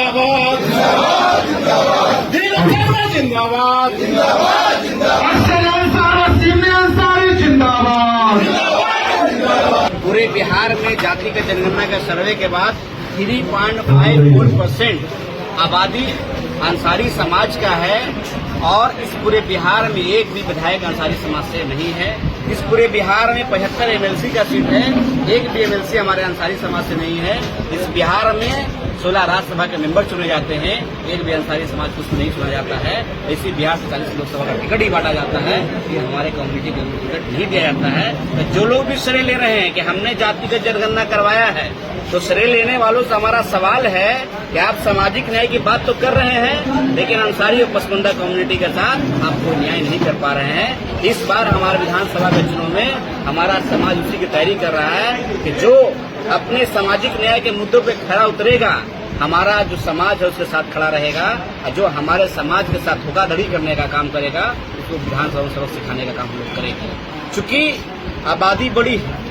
जिंदाबाद जिंदाबाद पूरे बिहार में जातिगत जनगणना का सर्वे के बाद 3.54% आबादी अंसारी समाज का है और इस पूरे बिहार में एक भी विधायक अंसारी समाज से नहीं है। इस पूरे बिहार में 75 एमएलसी का सीट है, एक भी एमएलसी हमारे अंसारी समाज से नहीं है। इस बिहार में 16 राज्यसभा के मेंबर चुने जाते हैं, एक भी अंसारी समाज को नहीं चुना जाता है। इसी बिहार से 40 लोकसभा का टिकट ही बांटा जाता है, ये हमारे कम्युनिटी को टिकट नहीं दिया जाता है। तो जो लोग भी श्रेय ले रहे हैं कि हमने जातिगत जनगणना करवाया है, तो श्रेय लेने वालों से हमारा सवाल है कि आप सामाजिक न्याय की बात तो कर रहे हैं, लेकिन अंसारी और पसमानदा कम्युनिटी के साथ आप कोई न्याय नहीं कर पा रहे हैं। इस बार हमारे विधानसभा के चुनाव में हमारा समाज उसी की तैयारी कर रहा है कि जो अपने सामाजिि न्याय के मुद्दों पे खड़ा उतरेगा, हमारा जो समाज है उसके साथ खड़ा रहेगा, और जो हमारे समाज के साथ धोखाधड़ी करने का काम करेगा उसको विधानसभा में सबक सिखाने का काम हम लोग करेंगे। चूंकि आबादी बड़ी है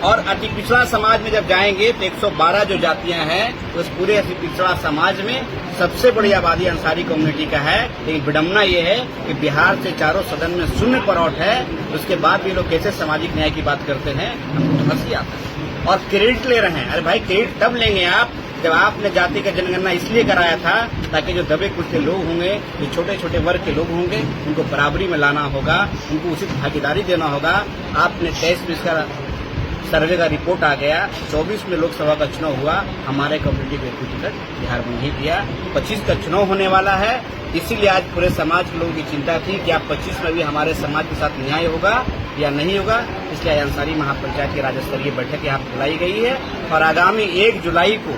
और अति पिछड़ा समाज में जब जाएंगे तो 112 जो जातियां हैं उस पूरे अति पिछड़ा समाज में सबसे बड़ी आबादी अंसारी कम्युनिटी का है। लेकिन विडम्बना ये है कि बिहार से चारों सदन में शून्य परौठ है, उसके बाद भी लोग कैसे सामाजिक न्याय की बात करते हैं, हमको तो हंसी आता है। और क्रेडिट ले रहे हैं। अरे भाई, क्रेडिट तब लेंगे आप जब आपने जाति का जनगणना इसलिए कराया था ताकि जो दबे कुचले लोग होंगे, जो छोटे छोटे वर्ग के लोग होंगे, उनको बराबरी में लाना होगा, उनको उचित भागीदारी देना होगा। आपने 23 में इसका सर्वे का रिपोर्ट आ गया, 24 में लोकसभा का चुनाव हुआ, हमारे कम्युनिटी को कोई टिकट बिहार में नहीं दिया। 25 का चुनाव होने वाला है, इसीलिए आज पूरे समाज के लोगों की चिंता थी कि आप 25 में भी हमारे समाज के साथ न्याय होगा या नहीं होगा। इसलिए अंसारी महापंचायत की राज्य स्तरीय बैठक यहाँ बुलाई गई है और आगामी 1 जुलाई को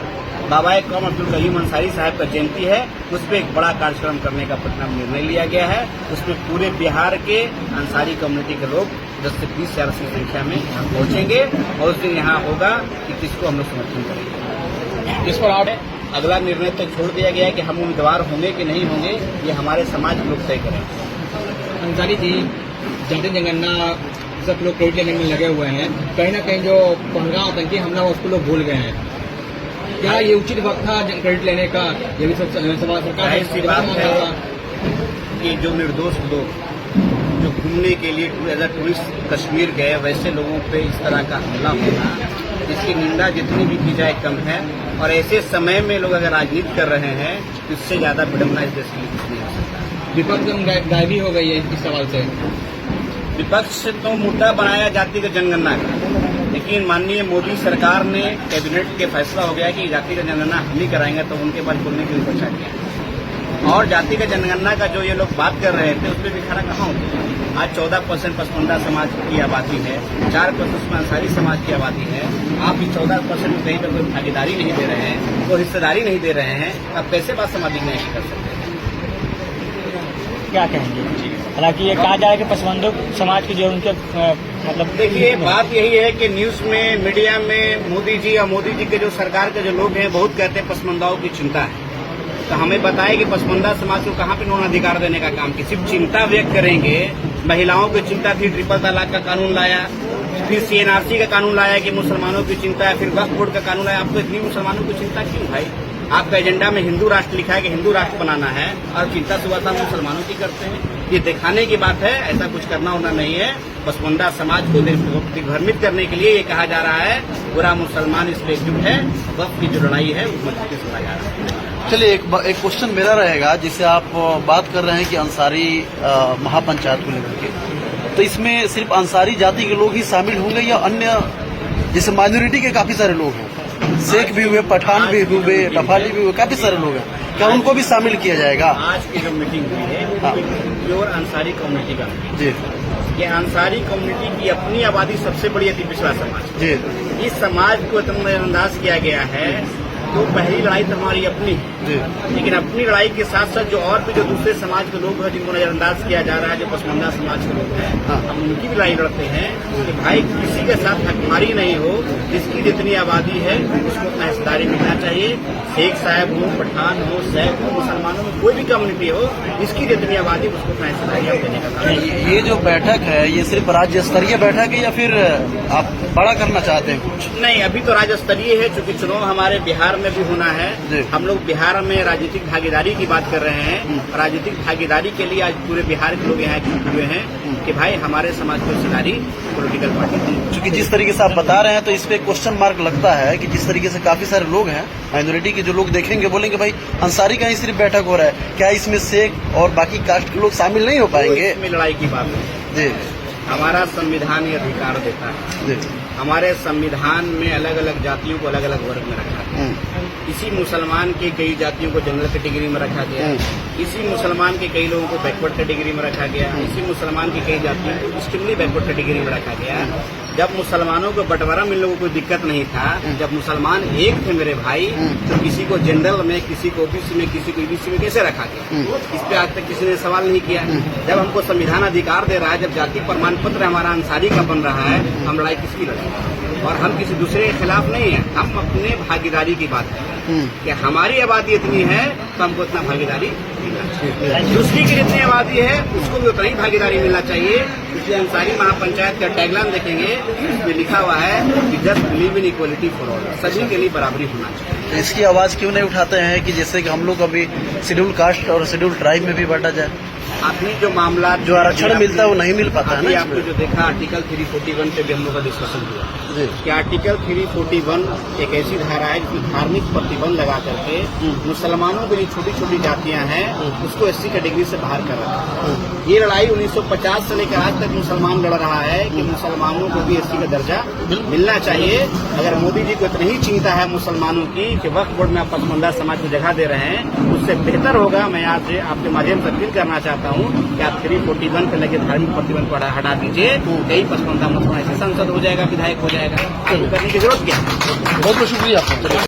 बाबा कौम अब्दुल करीम अंसारी साहब का जयंती है, उस पर एक बड़ा कार्यक्रम करने का पटना में निर्णय लिया गया है। उसमें पूरे बिहार के अंसारी कम्युनिटी के लोग 10 से 20 हजार की संख्या में यहाँ पहुंचेंगे और उस दिन यहाँ होगा कि किसको हम लोग समर्थन करेंगे। इस पर आप अगला निर्णय तक छोड़ दिया गया है कि हम उम्मीदवार होंगे कि नहीं होंगे, ये हमारे समाज के लोग तय करेंगे। अंसारी जी, जाति जनगणना सब लोग क्रेडिट लेने में लगे हुए हैं, कहीं ना कहीं जो पहलगाम आतंकी हमला हुआ उसको लोग भूल गए हैं। क्या ये उचित वक्त था क्रेडिट लेने का? ये भी सब सरकार ऐसी बात है कि जो निर्दोष लोग जो घूमने के लिए एज अ टूरिस्ट कश्मीर गए, वैसे लोगों पे इस तरह का हमला होना, इसकी निंदा जितनी भी की जाए कम है। और ऐसे समय में लोग अगर राजनीति कर रहे हैं तो इससे ज्यादा विडम्बना इस देश के लिए कुछ नहीं हो सकता। विपक्ष गायबी हो गई है इस सवाल से। विपक्ष तो मुद्दा बनाया जातिगत जनगणना का, लेकिन माननीय मोदी सरकार ने कैबिनेट के फैसला हो गया कि जातिगत जनगणना हम ही कराएंगे, तो उनके पास बोलने की बचा गया। और जातिगत जनगणना का जो ये लोग बात कर रहे थे उस पर भी खड़ा कहाँ होते। आज 14% पसमानदा समाज की आबादी है, 4% उसमें अंसारी समाज की आबादी है। आप इस 14% में कहीं पर कोई भागीदारी नहीं दे रहे हैं, कोई हिस्सेदारी नहीं दे रहे हैं, अब कैसे बात सामाजिक न्याय की कर सकते हैं? क्या कहेंगे? हालांकि ये कहा जाए कि पसमानदा समाज के जो उनके मतलब, देखिए बात यही है कि न्यूज में, मीडिया में मोदी जी और मोदी जी के जो सरकार के जो लोग हैं बहुत कहते हैं पसमानदाओं की चिंता है। तो हमें बताएं कि पसमानदा समाज को कहाँ पे उन्होंने अधिकार देने का काम किया? सिर्फ चिंता व्यक्त करेंगे। महिलाओं की चिंता थी, ट्रिपल तलाक का कानून लाया, फिर CNRC का कानून लाया कि मुसलमानों की चिंता है, फिर वक्फ बोर्ड का कानून लाया। आपको इतनी मुसलमानों की चिंता क्यों भाई? आपका एजेंडा में हिंदू राष्ट्र लिखा है कि हिंदू राष्ट्र बनाना है और चिंता सुबह मुसलमानों की करते हैं। ये दिखाने की बात है, ऐसा कुछ करना होना नहीं है। पसमानदा समाज को दिग्भ्रमित करने के लिए ये कहा जा रहा है पूरा मुसलमान इसमें एकजुट है, वक्फ की जो लड़ाई है वो मजबूती से लड़ा जा रहा है। चलिए, एक क्वेश्चन मेरा रहेगा, जिसे आप बात कर रहे हैं कि अंसारी महापंचायत को लेकर के, तो इसमें सिर्फ अंसारी जाति के लोग ही शामिल होंगे या अन्य जैसे माइनॉरिटी के काफी सारे लोग हैं, शेख भी हुए, पठान भी हुए, लफाली भी हुए, काफी सारे लोग हैं, क्या उनको भी शामिल किया जाएगा? आज की जो मीटिंग हुई है प्योर अंसारी कम्युनिटी का जी, ये अंसारी कम्युनिटी की अपनी आबादी सबसे बड़ी अति पिछड़ा समाज जी, इस समाज को इतना नजरअंदाज किया गया है। तो पहली लड़ाई तो हमारी अपनी है, लेकिन अपनी लड़ाई के साथ साथ जो और भी जो दूसरे समाज के लोग हैं जिनको नजरअंदाज किया जा रहा है, जो पसमानदा समाज के लोग हैं, हम उनकी भी लड़ाई लड़ते हैं कि भाई किसी के साथ हकमारी नहीं हो, जिसकी जितनी आबादी है उसको अपना हिस्सेदारी मिलना चाहिए। ये शेख साहब हो, पठान हो, सैफ हो, मुसलमानों में कोई भी कम्युनिटी हो, इसकी जितनी आबादी उसको अपना हिस्सेदारी आप देने का काम है। ये जो बैठक है ये सिर्फ राज्य स्तरीय बैठक है या फिर आप बड़ा करना चाहते हैं कुछ? नहीं, अभी तो राज्य स्तरीय है, क्योंकि चुनाव हमारे बिहार में भी होना है। हम लोग बिहार में राजनीतिक भागीदारी की बात कर रहे हैं। राजनीतिक भागीदारी के लिए आज पूरे बिहार के लोग यहाँ एकजुट हुए हैं कि भाई हमारे समाज को हिस्सेदारी पॉलिटिकल पार्टी दी। क्योंकि जिस तरीके से आप बता रहे हैं तो इस पे क्वेश्चन मार्क लगता है कि जिस तरीके से काफी सारे लोग हैं माइनॉरिटी के, जो लोग देखेंगे बोलेंगे भाई अंसारी का ही सिर्फ बैठक हो रहा है, क्या इसमें शेख और बाकी कास्ट के लोग शामिल नहीं हो पाएंगे? इसमें लड़ाई की बात है जी, हमारा संविधान ये अधिकार देता है। जी, हमारे संविधान में अलग अलग जातियों को अलग अलग वर्ग में रखा है। इसी मुसलमान की कई जातियों को जनरल कैटेगरी में रखा गया, इसी मुसलमान के कई लोगों को बैकवर्ड कैटेगरी में रखा गया, इसी मुसलमान की कई जातियों को एक्सट्रीमली बैकवर्ड कैटेगरी में रखा गया। जब मुसलमानों को बंटवारा मिलने को कोई दिक्कत नहीं था, जब मुसलमान एक थे मेरे भाई, तो किसी को जनरल में, किसी को ओबीसी में, किसी को ईबीसी में कैसे रखा गया? इस पे आज तक किसी ने सवाल नहीं किया। जब हमको संविधान अधिकार दे रहा है, जब जाति प्रमाण पत्र हमारा अंसारी का बन रहा है, हम लड़ाई किसकी लड़ाई? और हम किसी दूसरे के खिलाफ नहीं है, हम अपने भागीदारी की बात कर रहे हैं कि हमारी आबादी इतनी है तो हमको इतना भागीदारी मिलना चाहिए। दूसरी की जितनी आबादी है उसको भी उतना ही भागीदारी मिलना चाहिए। इसलिए अंसारी महापंचायत का टैगलाइन देखेंगे, इसमें लिखा हुआ है कि just believe in equality for all, सभी के लिए बराबरी होना चाहिए। तो इसकी आवाज क्यों नहीं उठाते हैं कि जैसे कि हम लोग अभी शेड्यूल कास्ट और शेड्यूल ट्राइब में भी बांटा जाए? अभी जो मामला जो आरक्षण मिलता है वो नहीं मिल पाता है अभी ना। आपने जो देखा आर्टिकल 341 पे भी हम लोग का डिस्कशन हुआ जी, कि आर्टिकल 341 एक ऐसी धारा है जिसमें धार्मिक प्रतिबंध लगा करके मुसलमानों की जो छोटी छोटी जातियां हैं उसको एससी कैटेगरी से बाहर कर रहा है। ये लड़ाई 1950 से लेकर आज तक मुसलमान लड़ रहा है कि मुसलमानों को भी एससी का दर्जा मिलना चाहिए। अगर मोदी जी को इतनी ही चिंता है मुसलमानों की कि वक्फ बोर्ड में आप पसमंदा समाज को जगह दे रहे हैं, उससे बेहतर होगा, मैं आज आपके माध्यम से अपील करना चाहता हूँ कि आप 341 पे लगे धार्मिक प्रतिबंध को हटा दीजिए, कई पसमंदा मुसलमान ऐसे सांसद हो जाएगा, विधायक हो जाएगा, करने की जरूरत क्या है? बहुत बहुत शुक्रिया आपका।